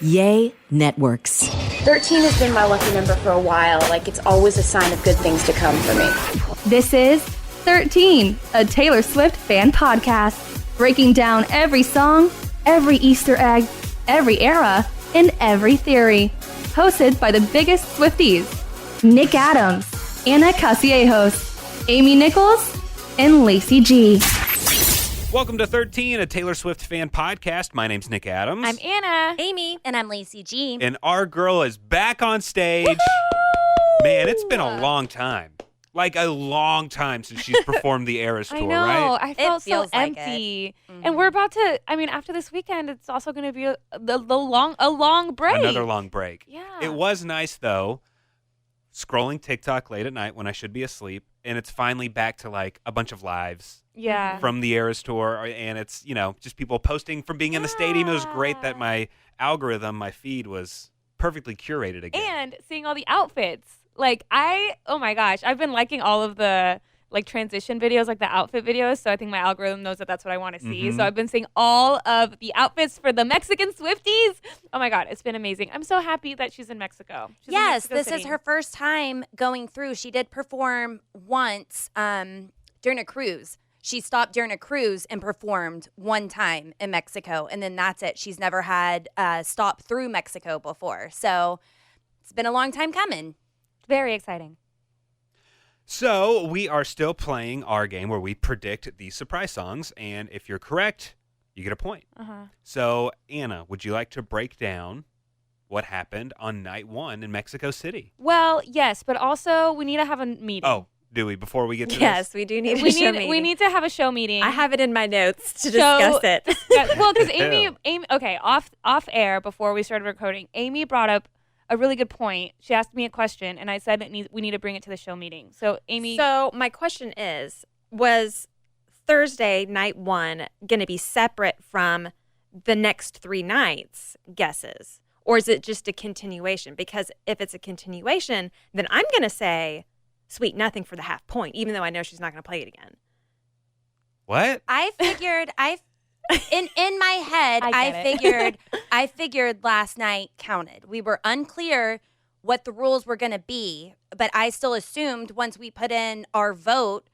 Yay Networks. 13 has been my lucky number for a while. Like, it's always a sign of good things to come for me. This is 13, a Taylor Swift fan podcast, breaking down every song, every Easter egg, every era, and every theory. Hosted by the biggest Swifties, Nick Adams, Anna Cassiejos, Amy Nichols, and Lacey G. Welcome to 13, a Taylor Swift fan podcast. My name's Nick Adams. I'm Anna. Amy. And I'm Lacey G. And our girl is back on stage. Woo! Man, it's been a long time. Like a long time since she's performed the Eras tour, I know. right? I felt so feels like empty. And we're about to, after this weekend, it's also going to be a long break. Another long break. Yeah. It was nice, though, scrolling TikTok late at night when I should be asleep, and it's finally back to, like, a bunch of lives. Yeah. From the Eras tour, and it's, just people posting from being in the stadium. It was great that my algorithm, my feed was perfectly curated again. And seeing all the outfits. Like, oh my gosh, I've been liking all of the, like, transition videos, like the outfit videos, so I think my algorithm knows that that's what I want to see. Mm-hmm. So I've been seeing all of the outfits for the Mexican Swifties. Oh my God, it's been amazing. I'm so happy that she's in Mexico. She's in Yes, Mexico this City. is her first time going through. She did perform once during a cruise. She stopped during a cruise and performed one time in Mexico, and then that's it. She's never had stop through Mexico before. So it's been a long time coming. Very exciting. So we are still playing our game where we predict the surprise songs, and if you're correct, you get a point. Uh-huh. So, Anna, would you like to break down what happened on night one in Mexico City? Well, yes, but also we need to have a meeting. Oh, do we, before we get to Yes, this? we do need we a show need meeting. we need to have a show meeting. I have it in my notes to discuss it. Well, because Amy, okay, off air before we started recording, Amy brought up a really good point. She asked me a question, and I said we need to bring it to the show meeting. So, Amy. So my question is, was Thursday night one going to be separate from the next 3 nights' guesses? Or is it just a continuation? Because if it's a continuation, then I'm going to say Sweet Nothing for the half point, even though I know she's not going to play it again. What? I figured in my head, I I figured last night counted. We were unclear what the rules were going to be, but I still assumed once we put in our vote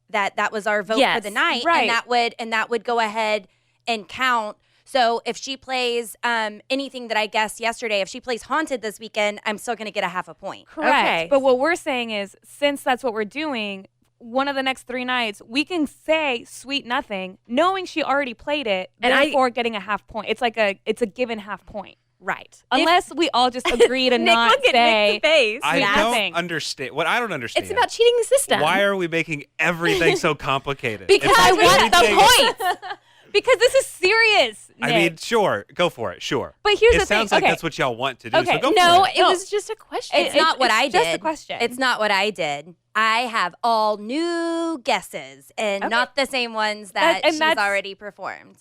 that was our vote for the night, right. and that would go ahead and count. So if she plays anything that I guessed yesterday, if she plays Haunted this weekend, I'm still going to get a half a point. Correct. Okay. But what we're saying is, since that's what we're doing, one of the next 3 nights, we can say Sweet Nothing, knowing she already played it, and therefore getting a half point. It's like it's a given half point. Right. Unless we all just agree to Nick, not look at say Nick's face. I Nothing. don't understand. What I don't understand. It's about cheating the system. Why are we making everything so complicated? because If I it's want anything- the points. Because this is serious, Nick. I mean, sure. Go for it. Sure. But here's it the thing. sounds like Okay. that's what y'all want to do. Okay. So go No, for it. it was just a question. It's not what I did. Just a question. It's not what I did. I have all new guesses and not the same ones that she's already performed.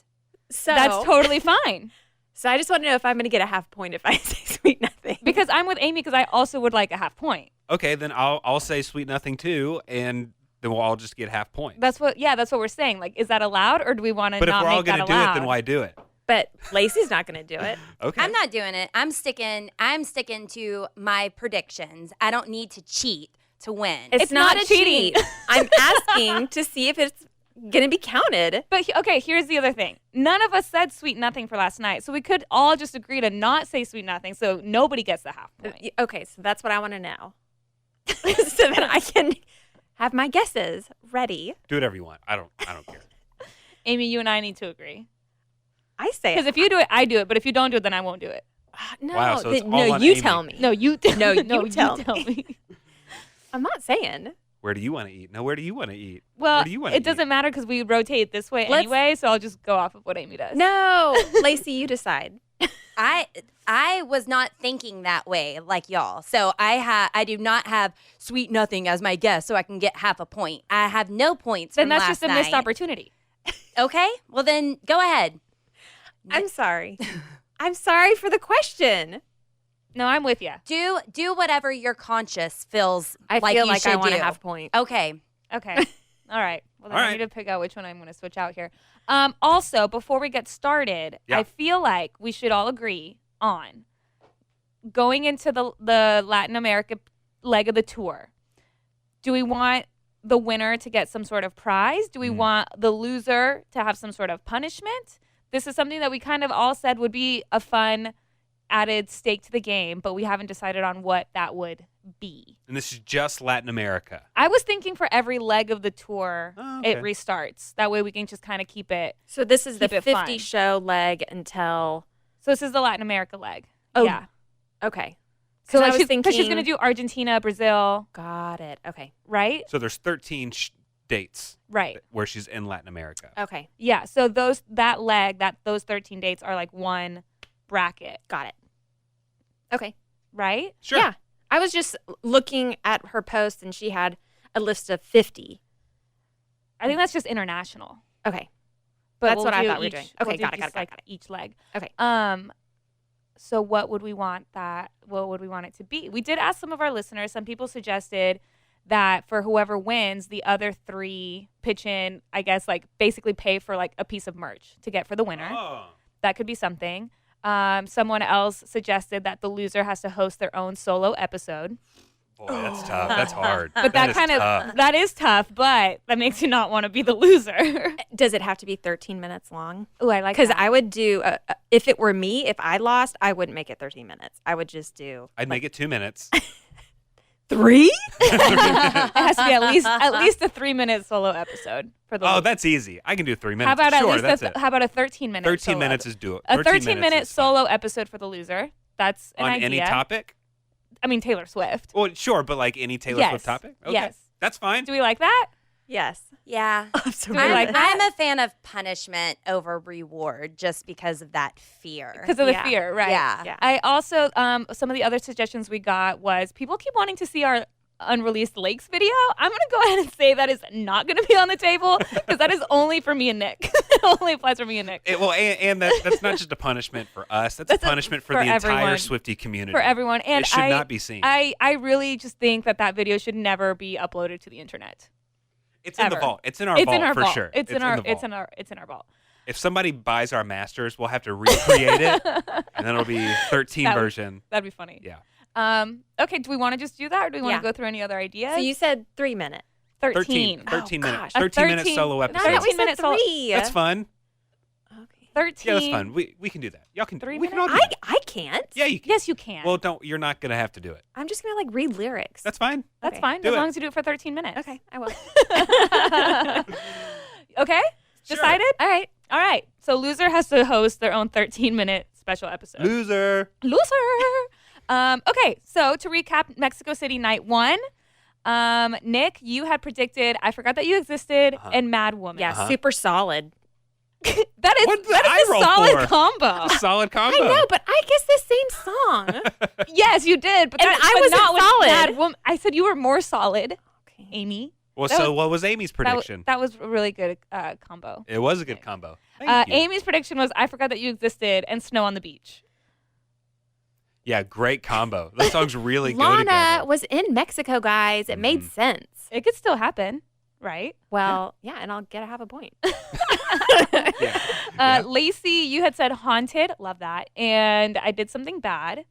So That's totally fine. So I just want to know if I'm going to get a half point if I say Sweet Nothing. Because I'm with Amy because I also would like a half point. Okay, then I'll say Sweet Nothing too, and then we'll all just get half points. That's what we're saying. Like, is that allowed or do we want to But if not we're all make that going to do allowed? it, then why do it? But Lacey's not going to do it. Okay. I'm not doing it. I'm sticking to my predictions. I don't need to cheat to win. It's not a cheating. cheat. I'm asking to see if it's going to be counted. But okay, here's the other thing. None of us said Sweet Nothing for last night, so we could all just agree to not say Sweet Nothing, so nobody gets the half point. Okay, so that's what I want to know. So that I can have my guesses ready. Do whatever you want. I don't care. Amy, you and I need to agree. I say Because if you do it, I do it. But if you don't do it, then I won't do it. no, Wow, so it's all no, on you Amy. tell me. No, you No, you no, tell me. I'm not saying. Where do you want to eat? No, where do you want to eat? Well, Where do you want to it doesn't matter because we rotate this way Let's- anyway, so I'll just go off of what Amy does. No, Lacey, you decide. I was not thinking that way like y'all. So I do not have Sweet Nothing as my guess so I can get half a point. I have no points Then from that's last just a missed night. opportunity. Okay? Well then go ahead. I'm sorry. I'm sorry for the question. No, I'm with you. Do whatever your conscience feels I like feel you like should I want do. a half point. Okay. Okay. All right. Well, then All I right. need to pick out which one I'm going to switch out here. Also, before we get started, Yeah. I feel like we should all agree on. Going into the Latin America leg of the tour, do we want the winner to get some sort of prize? Do we want the loser to have some sort of punishment? This is something that we kind of all said would be a fun added stake to the game, but we haven't decided on what that would be. And this is just Latin America. I was thinking for every leg of the tour, okay. it restarts. That way we can just kind of keep it. So this is the Keep it 50 fun. show leg until. So this is the Latin America leg. Oh, yeah. Okay. So I like was because she's thinking- going to do Argentina, Brazil, Got it. Okay. right? So there's 13 dates Right. where she's in Latin America. Okay. Yeah. So those 13 dates are like one bracket, Got it. Okay. right? Sure. Yeah. I was just looking at her post and she had a list of 50. I think that's just international. Okay. But That's we'll what I do thought we were each- doing. we'll Okay, do got it, just, got it, like, got it. each leg. Okay. So what would we want it to be? We did ask some of our listeners. Some people suggested that for whoever wins, the other 3 pitch in, I guess, like basically pay for like a piece of merch to get for the winner. Oh. That could be something. Someone else suggested that the loser has to host their own solo episode. Boy, that's tough. That's hard. But that is kind of tough. that is tough, but that makes you not want to be the loser. Does it have to be 13 minutes long? Oh, I like Because that. I would do, if it were me, if I lost, I wouldn't make it 13 minutes. I would just do. I'd make it 2 minutes. 3? It has to be at least a 3-minute solo episode for the Oh, loser. that's easy. I can do 3 minutes. How about sure, at that's least it. how about a 13-minute 13 solo minutes episode? is doable. A 13-minute minutes is fine. solo episode for the loser. That's an On idea. any topic? I mean, Taylor Swift. Well, sure, but like any Taylor Yes. Swift topic? Okay. Yes. That's fine. Do we like that? Yes. Yeah. Do we like that? I'm a fan of punishment over reward just because of that fear. Because of the Yeah. fear, right? Yeah. Yeah. I also, some of the other suggestions we got was people keep wanting to see our unreleased lakes video. I'm going to go ahead and say that is not going to be on the table because that is only for me and Nick. It only applies for me and Nick. And that's not just a punishment for us. That's a punishment for the entire everyone. Swiftie community. For everyone. And it should not be seen. I really just think that video should never be uploaded to the internet. It's in the ever. vault. It's in our It's vault in our for vault. sure. It's in our the vault. vault. If somebody buys our masters, we'll have to recreate it, and then it'll be 13 That would- version. That'd be funny. Yeah. Okay, do we want to just do that or do we want Yeah. to go through any other ideas? So you said 3 minutes. 13. 13 minutes. gosh. 13 minute 13 solo No, episode. no, we 13 said minutes. solo- 3. That's fun. Okay. 13. Yeah, that's fun. We can do that. Y'all can do 3 it. We can all do minutes? that. I can't. Yeah, you can. Yes, you can. Well, you're not going to have to do it. I'm just going to like read lyrics. That's fine. That's okay. fine Do as it. long as you do it for 13 minutes. Okay, I will. Okay? Sure. Decided? All right. All right. So loser has to host their own 13-minute special episode. Loser. Okay, so to recap Mexico City night 1, Nick, you had predicted I Forgot That You Existed and Mad Woman. Yeah, super solid. That is What did that I is a roll solid for? combo. A solid combo. I know, but I guess the same song. Yes, you did, but And that, I but wasn't not with solid. Mad Woman. I said you were more solid, Okay. Amy. Well, That so was- what was Amy's prediction? That was a really good combo. It was a good combo. Thank you. Amy's prediction was I Forgot That You Existed and Snow on the Beach. Yeah, great combo. Those songs really go Lana together. was in Mexico, guys. It made sense. It could still happen, right? Well, yeah, and I'll get a half a point. Yeah. Yeah. Lacey, you had said Haunted. Love that. And I Did Something Bad.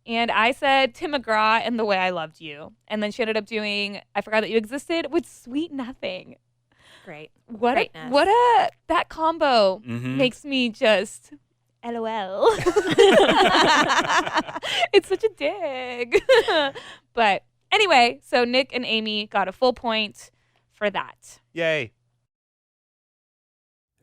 And I said Tim McGraw and The Way I Loved You. And then she ended up doing I Forgot That You Existed with Sweet Nothing. Great. That combo Mhm. makes me just LOL. It's such a dig. But anyway, so Nick and Amy got a full point for that. Yay.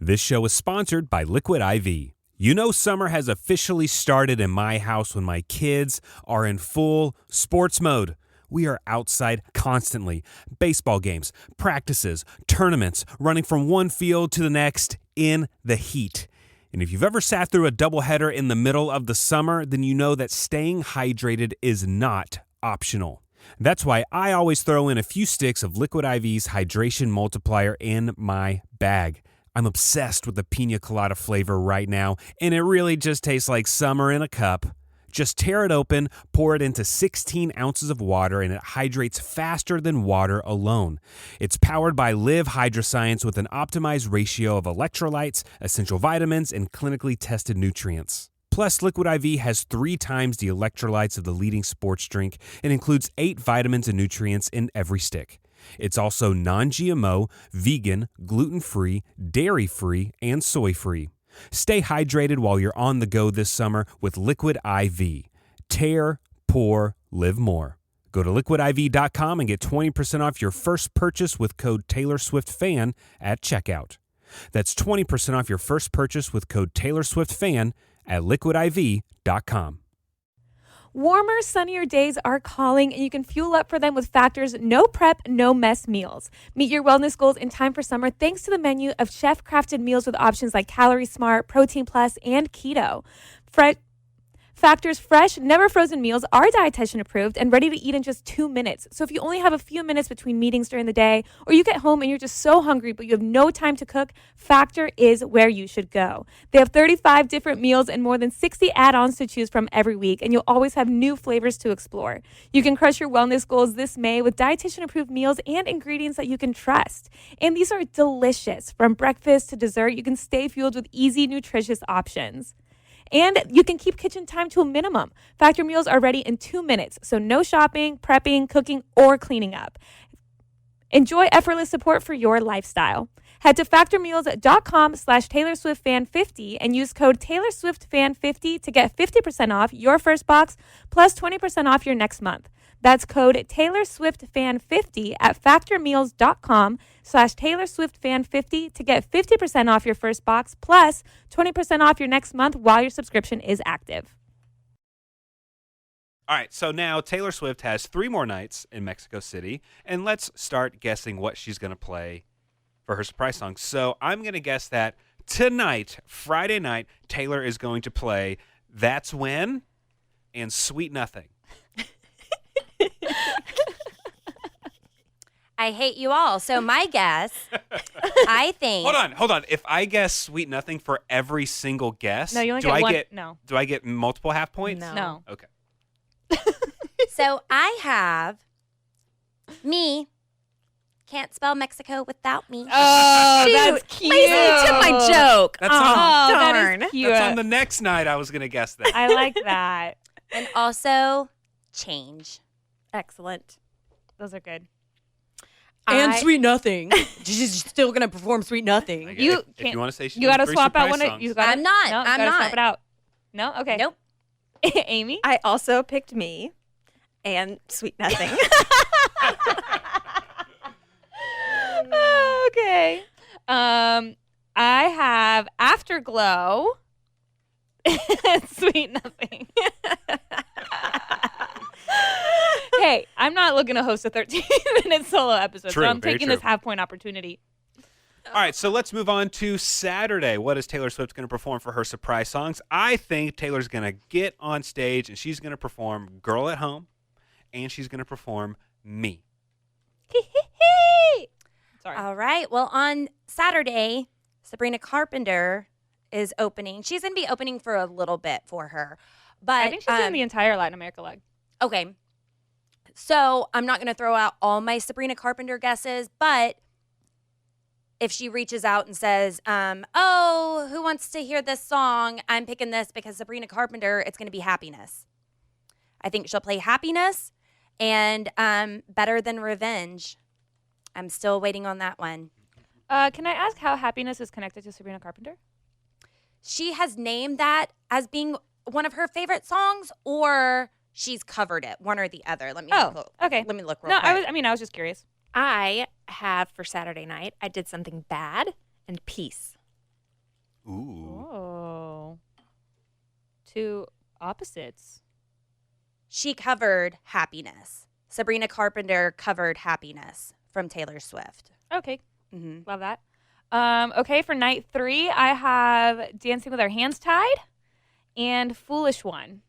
This show is sponsored by Liquid IV. You know summer has officially started in my house when my kids are in full sports mode. We are outside constantly. Baseball games, practices, tournaments, running from one field to the next in the heat. And if you've ever sat through a doubleheader in the middle of the summer, then you know that staying hydrated is not optional. That's why I always throw in a few sticks of Liquid IV's hydration multiplier in my bag. I'm obsessed with the pina colada flavor right now, and it really just tastes like summer in a cup. Just tear it open, pour it into 16 ounces of water, and it hydrates faster than water alone. It's powered by Live Hydroscience with an optimized ratio of electrolytes, essential vitamins, and clinically tested nutrients. Plus, Liquid IV has 3 times the electrolytes of the leading sports drink and includes 8 vitamins and nutrients in every stick. It's also non-GMO, vegan, gluten-free, dairy-free, and soy-free. Stay hydrated while you're on the go this summer with Liquid IV. Tear, pour, live more. Go to liquidiv.com and get 20% off your first purchase with code TaylorSwiftFan at checkout. That's 20% off your first purchase with code TaylorSwiftFan at liquidiv.com. Warmer, sunnier days are calling, and you can fuel up for them with Factor's no prep, no mess meals. Meet your wellness goals in time for summer thanks to the menu of chef-crafted meals with options like Calorie Smart, Protein Plus, and Keto. Factor's fresh, never frozen meals are dietitian approved and ready to eat in just 2 minutes. So if you only have a few minutes between meetings during the day, or you get home and you're just so hungry but you have no time to cook, Factor is where you should go. They have 35 different meals and more than 60 add-ons to choose from every week, and you'll always have new flavors to explore. You can crush your wellness goals this May with dietitian approved meals and ingredients that you can trust. And these are delicious. From breakfast to dessert, you can stay fueled with easy, nutritious options. And you can keep kitchen time to a minimum. Factor meals are ready in 2 minutes, so no shopping, prepping, cooking, or cleaning up. Enjoy effortless support for your lifestyle. Head to factormeals.com/TaylorSwiftFan50 and use code TaylorSwiftFan50 to get 50% off your first box plus 20% off your next month. That's code TaylorSwiftFan50 at factormeals.com/TaylorSwiftFan50 to get 50% off your first box plus 20% off your next month while your subscription is active. All right, so now Taylor Swift has 3 more nights in Mexico City, and let's start guessing what she's going to play for her surprise song. So I'm going to guess that tonight, Friday night, Taylor is going to play That's When and Sweet Nothing. I hate you all. So my guess, I think. Hold on. If I guess Sweet Nothing for every single guess, No, you only do get I one. get No. Do I get multiple half points? No. Okay. So I have me. Can't spell Mexico without me. Oh, Shoot, that's cute. Lacey, you took my joke. That's oh, on- darn. That is cute. That's on the next night I was going to guess that. I like that. And also change. Excellent. Those are good. And I- Sweet Nothing. She's still gonna perform Sweet Nothing. If You you want to say she's You got to doing 3 swap out surprise one. songs. You gotta, I'm not. No, you I'm gotta not. swap it out. No. Okay. Nope. Amy. I also picked me and Sweet Nothing. Okay. I have Afterglow. Sweet Nothing. Hey, I'm not looking to host a 13-minute solo episode, True, so I'm very taking true. this half-point opportunity. All right, so let's move on to Saturday. What is Taylor Swift going to perform for her surprise songs? I think Taylor's going to get on stage and she's going to perform Girl at Home and she's going to perform Me. Sorry. All right. Well, on Saturday, Sabrina Carpenter is opening. She's going to be opening for a little bit for her. But I think she's doing the entire Latin America leg. okay. So I'm not going to throw out all my Sabrina Carpenter guesses, but if she reaches out and says, oh, who wants to hear this song? I'm picking this because Sabrina Carpenter, it's going to be Happiness. I think she'll play Happiness and Better Than Revenge. I'm still waiting on that one. Can I ask how Happiness is connected to Sabrina Carpenter? She has named that as being one of her favorite songs, or she's covered it, one or the other. Let me look. Okay. Let me look real No, quick. I was just curious. I have for Saturday night, I did something bad and peace. Ooh. Oh. Two opposites. She covered Happiness. Sabrina Carpenter covered Happiness from Taylor Swift. Okay. Mm-hmm. Love that. Okay, for night 3, I have Dancing with Our Hands Tied and Foolish One.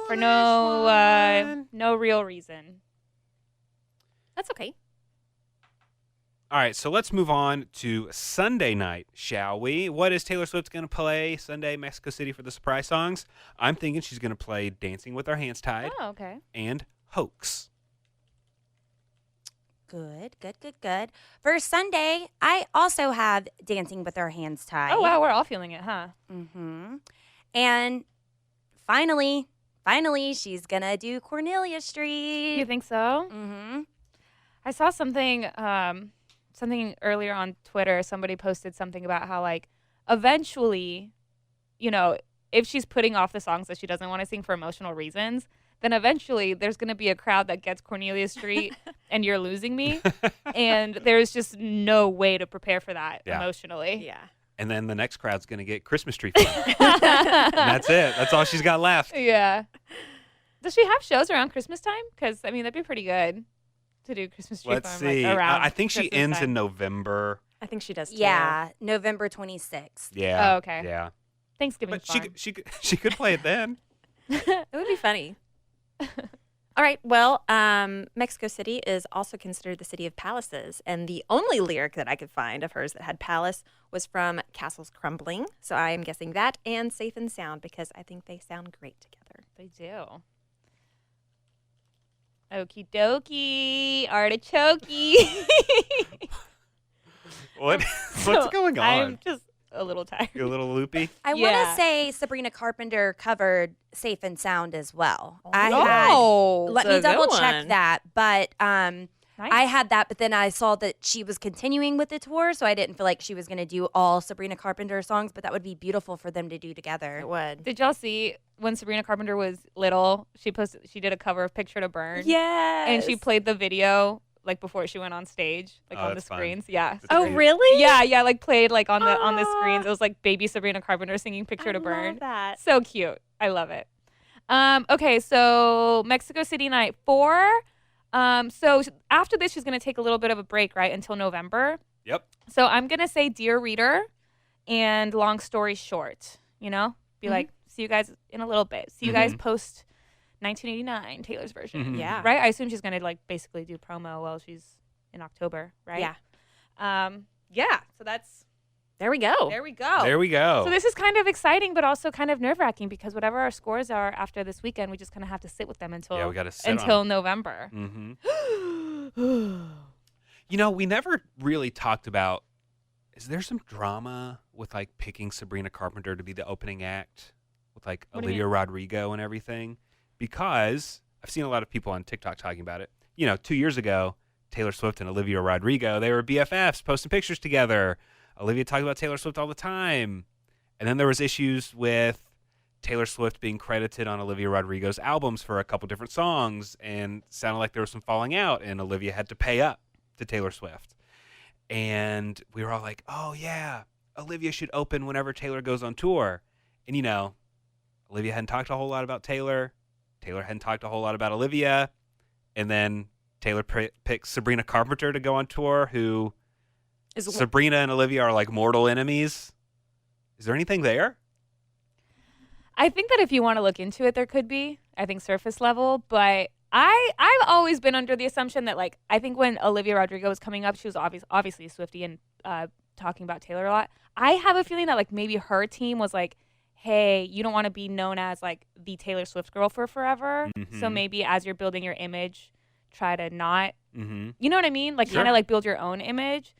For no real reason. That's okay. All right, so let's move on to Sunday night, shall we? What is Taylor Swift going to play Sunday, Mexico City for the surprise songs? I'm thinking she's going to play Dancing with Our Hands Tied Oh, okay. and Hoax. Good. For Sunday, I also have Dancing with Our Hands Tied. Oh, wow, we're all feeling it, huh? Mm-hmm. And finally, she's going to do Cornelia Street. You think so? Mm-hmm. I saw something earlier on Twitter. Somebody posted something about how, like, eventually, you know, if she's putting off the songs that she doesn't want to sing for emotional reasons, then eventually there's going to be a crowd that gets Cornelia Street and You're Losing Me. And there's just no way to prepare for that emotionally. Yeah. And then the next crowd's going to get Christmas Tree Farm. And that's it. That's all she's got left. Yeah. Does she have shows around Christmas time? Because, I mean, that'd be pretty good to do Christmas Tree Let's Farm. see. Like, around I think she Christmas ends time. in November. I think she does too. Yeah, November 26th. Yeah. Oh, okay. Yeah. Thanksgiving But farm. she could play it then. It would be funny. All right. Well, Mexico City is also considered the city of palaces. And the only lyric that I could find of hers that had palace was from Castles Crumbling. So I am guessing that and Safe and Sound because I think they sound great together. They do. Okie dokie, artichokey. What's going on? I'm just a little tired. You're a little loopy. I want Yeah. to say Sabrina Carpenter covered Safe and Sound as well. Oh, let it's me a good double check one. that. But Nice. I had that, but then I saw that she was continuing with the tour, so I didn't feel like she was going to do all Sabrina Carpenter songs, but that would be beautiful for them to do together. It would. Did y'all see when Sabrina Carpenter was little? She did a cover of Picture to Burn. Yes. And she played the video like before she went on stage, like on the that's fun. screens. Yeah. That's Oh, great. really? Yeah, like played like on the Aw. screens. It was like baby Sabrina Carpenter singing Picture to I Burn. love that. So cute. I love it. Okay, so Mexico City night 4. So after this, she's going to take a little bit of a break, right, until November. Yep. So I'm going to say Dear Reader and Long Story Short, you know? Be like, see you guys in a little bit. See you guys post 1989, Taylor's version. Mhm. Yeah. Right? I assume she's going to like basically do promo while she's in October, right? Yeah. Yeah. So that's, There we go. there we go. There we go. So this is kind of exciting, but also kind of nerve-wracking because whatever our scores are after this weekend, we just kind of have to sit with them until we gotta sit on until them. November. You know, we never really talked about, is there some drama with like picking Sabrina Carpenter to be the opening act with like What do you Olivia Rodrigo and everything? Because I've seen a lot of people on TikTok talking about it. You know, 2 years ago, Taylor Swift and Olivia Rodrigo, they were BFFs posting pictures together. Olivia talked about Taylor Swift all the time. And then there was issues with Taylor Swift being credited on Olivia Rodrigo's albums for a couple different songs and sounded like there was some falling out and Olivia had to pay up to Taylor Swift. And we were all like, oh yeah, Olivia should open whenever Taylor goes on tour. And you know, Olivia hadn't talked a whole lot about Taylor. Taylor hadn't talked a whole lot about Olivia. And then Taylor picked Sabrina Carpenter to go on tour, who Sabrina and Olivia are like mortal enemies. Is there anything there? I think that if you want to look into it, there could be. I think surface level, but I've always been under the assumption that like I think when Olivia Rodrigo was coming up, she was obviously a Swiftie and talking about Taylor a lot. I have a feeling that like maybe her team was like, hey, you don't want to be known as like the Taylor Swift girl for forever. So maybe as you're building your image, try to not, you know what I mean? Like kind of like build your own image.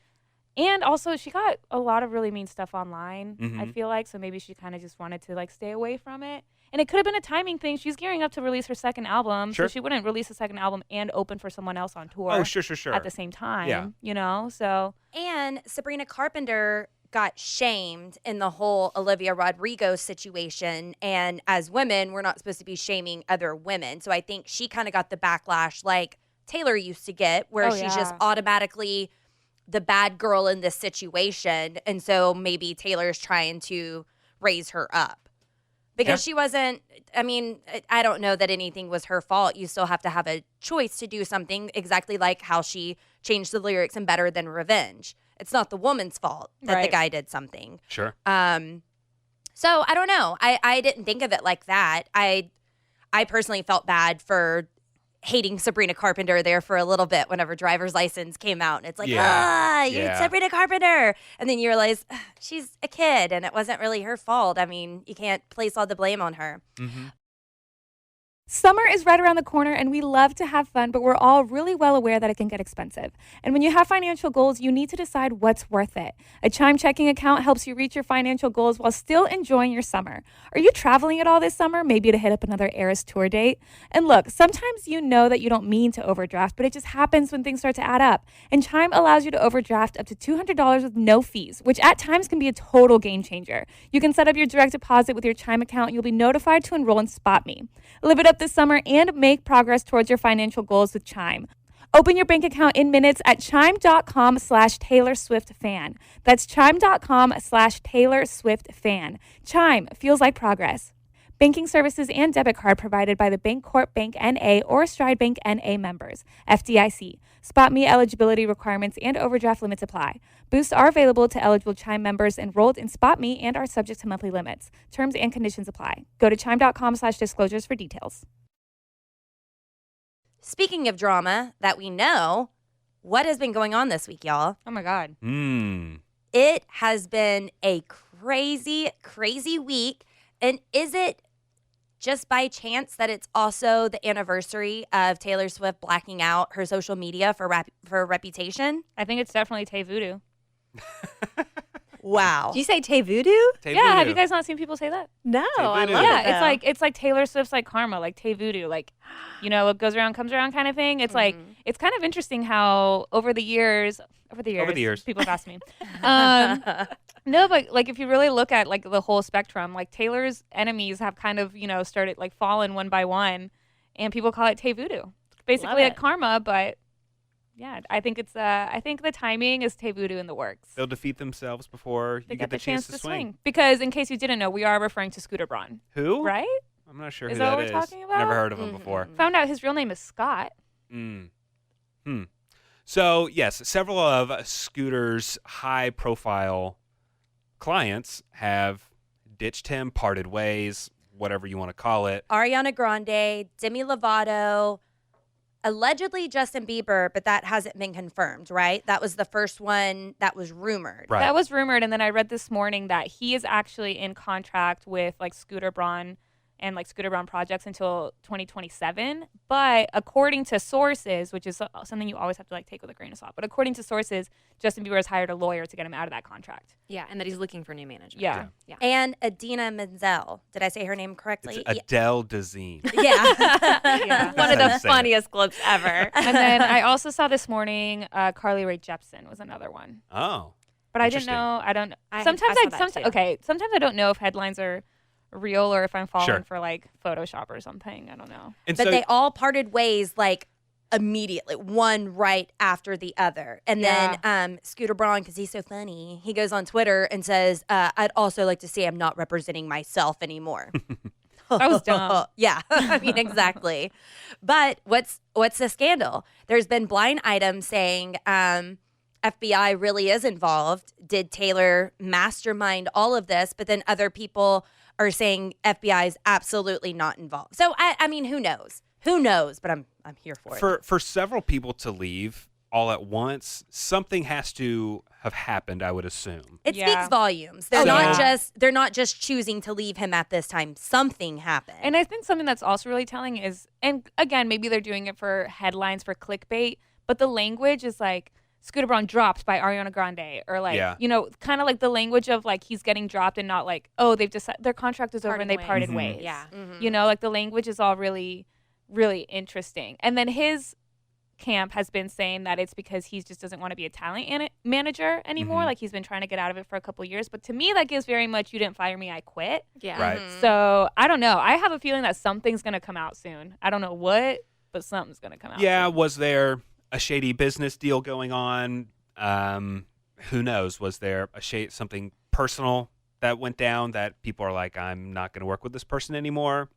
And also, she got a lot of really mean stuff online, I feel like. So maybe she kind of just wanted to, like, stay away from it. And it could have been a timing thing. She's gearing up to release her second album. Sure. So she wouldn't release a second album and open for someone else on tour. Oh, sure. At the same time, Yeah. you know? So, And Sabrina Carpenter got shamed in the whole Olivia Rodrigo situation. And as women, we're not supposed to be shaming other women. So I think she kind of got the backlash like Taylor used to get, where she's just yeah. automatically the bad girl in this situation. And so maybe Taylor's trying to raise her up. Because she wasn't, I mean, I don't know that anything was her fault. You still have to have a choice to do something exactly like how she changed the lyrics in Better Than Revenge. It's not the woman's fault that the Right. guy did something. Sure. So I don't know. I didn't think of it like that. I personally felt bad for hating Sabrina Carpenter there for a little bit whenever Driver's License came out. And it's like, you're Yeah. Sabrina Carpenter. And then you realize she's a kid and it wasn't really her fault. I mean, you can't place all the blame on her. Summer is right around the corner and we love to have fun, but we're all really well aware that it can get expensive. And when you have financial goals, you need to decide what's worth it. A Chime checking account helps you reach your financial goals while still enjoying your summer. Are you traveling at all this summer? Maybe to hit up another Eras tour date? And look, sometimes you know that you don't mean to overdraft, but it just happens when things start to add up. And Chime allows you to overdraft up to $200 with no fees, which at times can be a total game changer. You can set up your direct deposit with your Chime account and you'll be notified to enroll in SpotMe. Live it up this summer and make progress towards your financial goals with Chime. Open your bank account in minutes at chime.com/Taylor Swift fan. That's chime.com/Taylor Swift fan. Chime feels like progress. Banking services and debit card provided by the Bancorp Bank N.A. or Stride Bank N.A. members. FDIC. SpotMe eligibility requirements and overdraft limits apply. Boosts are available to eligible Chime members enrolled in SpotMe and are subject to monthly limits. Terms and conditions apply. Go to chime.com/disclosures for details. Speaking of drama that we know, what has been going on this week, y'all? Oh my God. It has been a crazy, crazy week. And is it just by chance that it's also the anniversary of Taylor Swift blacking out her social media for Reputation? I think it's definitely Tayvoodoo. Wow. Did you say Tayvoodoo? Yeah, have you guys not seen people say that? No, I Tayvoodoo. love it. Yeah, though. it's like Taylor Swift's like karma, like Tayvoodoo, like, you know, what goes around comes around kind of thing. It's like, it's kind of interesting how over the years, people have asked me. No, but like if you really look at like the whole spectrum, like Taylor's enemies have kind of, you know, started like fallen one by one, and people call it Tayvoodoo. Basically Love like it. karma, but yeah, I think it's I think the timing is Tayvoodoo in the works. They'll defeat themselves before They you get the chance to swing. Because in case you didn't know, we are referring to Scooter Braun, Who? right? I'm not sure Is who that that what we're is. talking about? Never heard of him before. Found out his real name is Scott. So, yes, several of Scooter's high-profile clients have ditched him, parted ways, whatever you want to call it. Ariana Grande, Demi Lovato, allegedly Justin Bieber, but that hasn't been confirmed, right? That was the first one that was rumored. Right. That was rumored, and then I read this morning that he is actually in contract with like Scooter Braun and like Scooter Braun projects until 2027. But according to sources, which is something you always have to like take with a grain of salt, but according to sources, Justin Bieber has hired a lawyer to get him out of that contract. Yeah, and that he's looking for new management. Yeah. Yeah. And Adina Menzel. Did I say her name correctly? It's Adele Dazeem. Yeah. Yeah. One of how the you say it. funniest clips ever. And then I also saw this morning Carly Rae Jepsen was another one. Oh. But I didn't Interesting. know. I don't. I Sometimes saw that too. okay. Sometimes I don't know if headlines are real or if I'm falling Sure. for like Photoshop or something. I don't know. And But so, they all parted ways like immediately, one right after the other. And then Scooter Braun, because he's so funny, he goes on Twitter and says, I'd also like to say I'm not representing myself anymore. That was dumb. Yeah, I mean, exactly. But what's the scandal? There's been blind items saying FBI really is involved. Did Taylor mastermind all of this? But then other people are saying FBI is absolutely not involved. So I mean, who knows? Who knows? But I'm here for it. for several people to leave all at once, something has to have happened, I would assume. It Yeah. speaks volumes. They're not just choosing to leave him at this time. Something happened. And I think something that's also really telling is, and again, maybe they're doing it for headlines, for clickbait, but the language is like Scooter Braun dropped by Ariana Grande, or like, Yeah. you know, kind of like the language of like he's getting dropped and not like, oh, they've decided their contract is over Parted and they ways. parted Mhm. ways. Yeah. You know, like the language is all really, really interesting. And then his camp has been saying that it's because he just doesn't want to be a talent manager anymore. Mhm. Like he's been trying to get out of it for a couple years. But to me, that gives very much, you didn't fire me, I quit. Yeah. Right. So I don't know. I have a feeling that something's going to come out soon. I don't know what, but something's going to come out. Yeah, soon. was there a shady business deal going on? Who knows? Was there something personal that went down that people are like, I'm not going to work with this person anymore?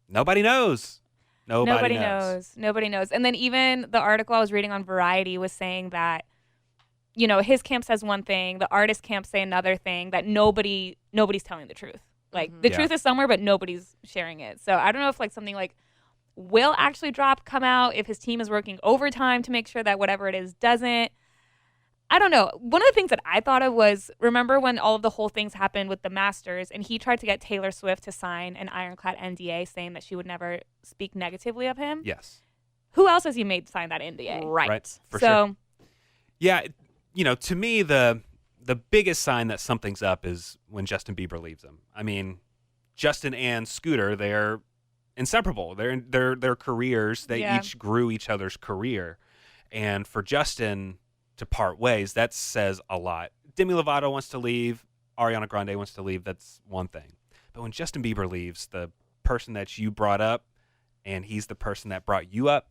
Nobody knows. Nobody knows. Nobody knows. And then even the article I was reading on Variety was saying that, you know, his camp says one thing, the artist camp say another thing, that nobody's telling the truth. Like the Yeah. truth is somewhere, but nobody's sharing it. So I don't know if like something like will actually come out, if his team is working overtime to make sure that whatever it is doesn't. I don't know. One of the things that I thought of was, remember when all of the whole things happened with the Masters and he tried to get Taylor Swift to sign an ironclad NDA saying that she would never speak negatively of him? Yes. Who else has he made sign that NDA? Right. For sure. Yeah, to me, the biggest sign that something's up is when Justin Bieber leaves him. I mean, Justin and Scooter, they're inseparable. Their careers, they each grew each other's career. And for Justin to part ways, that says a lot. Demi Lovato wants to leave. Ariana Grande wants to leave. That's one thing. But when Justin Bieber leaves, the person that you brought up, and he's the person that brought you up,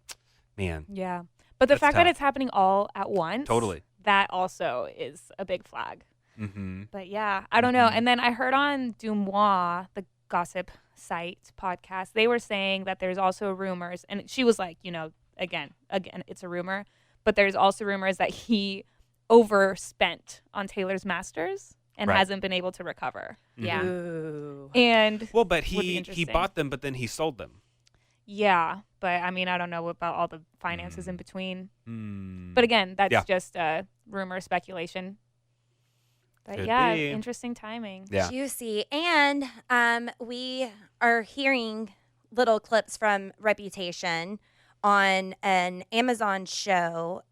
man. Yeah. But the That's fact that tough. it's happening all at once, Totally. that also is a big flag. Mm-hmm. But yeah, I don't know. And then I heard on Dumois, the gossip site podcast, they were saying that there's also rumors, and she was like, again, it's a rumor, but there's also rumors that he overspent on Taylor's Masters and Right. hasn't been able to recover. Yeah. Ooh. And Well, but would be he interesting. bought them, but then he sold them. yeah, but I mean, I don't know about all the finances in between. Mm. But again, that's Yeah. just rumor speculation. But Could yeah, be. interesting timing. Yeah. Juicy. And we are hearing little clips from Reputation on an Amazon show,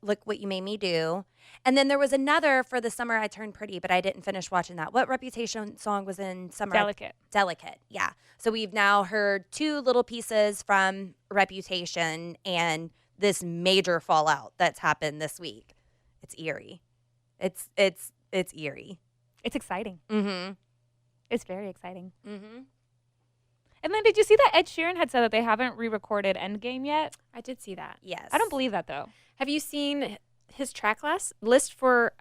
Look What You Made Me Do. And then there was another for The Summer I Turned Pretty, but I didn't finish watching that. What Reputation song was in Summer? Delicate. Delicate, yeah. So we've now heard 2 little pieces from Reputation and this major fallout that's happened this week. It's eerie. It's eerie. It's exciting. Mm-hmm. It's very exciting. Mm-hmm. And then did you see that Ed Sheeran had said that they haven't re-recorded Endgame yet? I did see that. Yes. I don't believe that though. Have you seen his track list for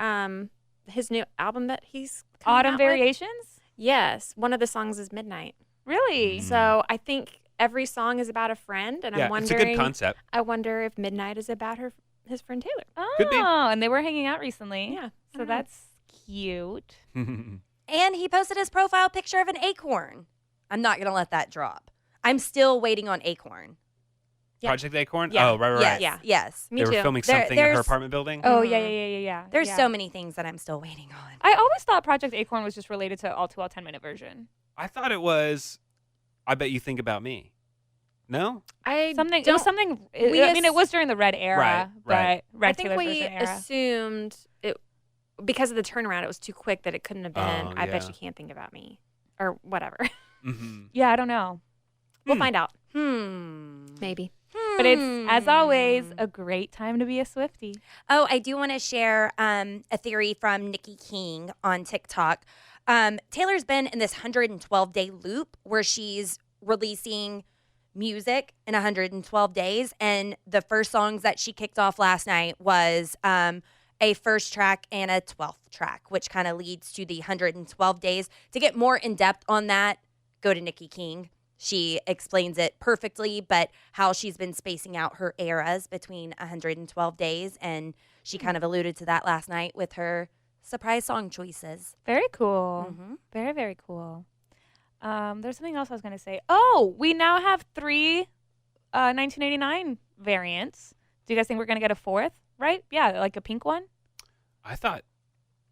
his new album that he's coming Autumn out with? Variations? Yes, one of the songs is Midnight. Really? So I think every song is about a friend, and Yeah, I'm it's a wondering. good concept. I wonder if Midnight is about his friend Taylor. Oh, Could be. and they were hanging out recently. Yeah, So that's cute. And he posted his profile picture of an acorn. I'm not going to let that drop. I'm still waiting on Acorn. Yeah. Project Acorn? Yeah. Oh, right. Yes, Yeah. yes. Me They too. were filming There- something in her there's- apartment building? Oh, Mhm. yeah. There's Yeah. so many things that I'm still waiting on. I always thought Project Acorn was just related to All Too Well 10-minute version. I thought it was I Bet You Think About Me. No? I Something. It don't- was something. we I mean, it was during the Red era, Right. but Red I think Taylor's we version era. assumed it because of the turnaround. It was too quick that it couldn't have been. Oh, I bet yeah. you can't think about me, or whatever. Mm-hmm. Yeah, I don't know. We'll find out. Maybe. Maybe. But it's, as always, a great time to be a Swiftie. Oh, I do want to share a theory from Nikki King on TikTok. Taylor's been in this 112-day loop where she's releasing music in 112 days. And the first songs that she kicked off last night was a first track and a 12th track, which kind of leads to the 112 days. To get more in depth on that, go to Nikki King. She explains it perfectly, but how she's been spacing out her eras between 112 days. And she kind of alluded to that last night with her surprise song choices. Very cool. Mm-hmm. Very, very cool. There's something else I was going to say. Oh, we now have 3 1989 variants. Do you guys think we're going to get a 4th? Right? Yeah, like a pink one. I thought.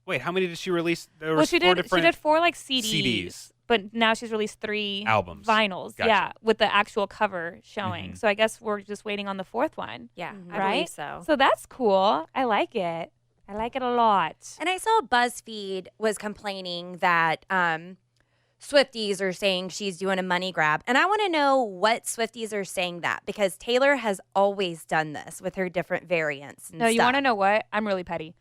Wait, how many did she release? There Well, was she 4 did. She different did 4 like CDs, CDs. but now she's released 3 Albums. vinyls. Gotcha. Yeah, with the actual cover showing. Mhm. So I guess we're just waiting on the 4th one. Yeah, Mhm. I Right? believe so. So that's cool. I like it. I like it a lot. And I saw BuzzFeed was complaining that Swifties are saying she's doing a money grab. And I want to know what Swifties are saying that, because Taylor has always done this with her different variants. And No, you want to stuff. know what? I'm really petty.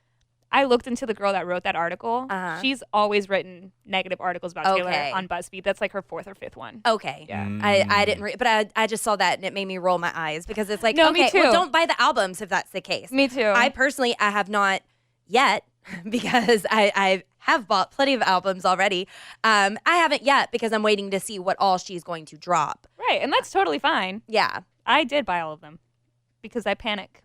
I looked into the girl that wrote that article. Uh-huh. She's always written negative articles about Okay. Taylor on BuzzFeed. That's like her 4th or 5th one. Okay. Yeah. I didn't read, but I just saw that and it made me roll my eyes because it's like, No, me okay, well, too. don't buy the albums if that's the case. Me too. I personally, I have not yet because I have bought plenty of albums already. I haven't yet because I'm waiting to see what all she's going to drop. Right, and that's totally fine. Yeah. I did buy all of them because I panic.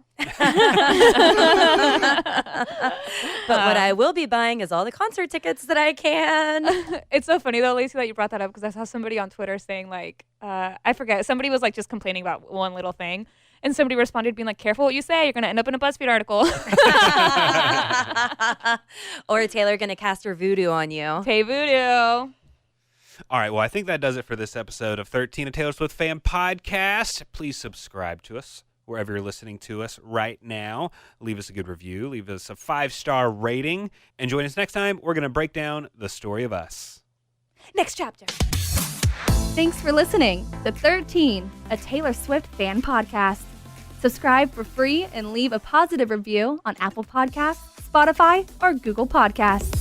But what I will be buying is all the concert tickets that I can. It's so funny though, Lacey, that you brought that up because I saw somebody on Twitter saying like, I forget, somebody was like just complaining about one little thing. And somebody responded being like, careful what you say. You're going to end up in a BuzzFeed article. Or Taylor gonna cast her voodoo on you. Tayvoodoo. All right, well, I think that does it for this episode of 13, a Taylor Swift Fan Podcast. Please subscribe to us wherever you're listening to us right now. Leave us a good review. Leave us a 5-star rating. And join us next time. We're going to break down the story of us. Next chapter. Thanks for listening to 13, a Taylor Swift Fan Podcast. Subscribe for free and leave a positive review on Apple Podcasts, Spotify, or Google Podcasts.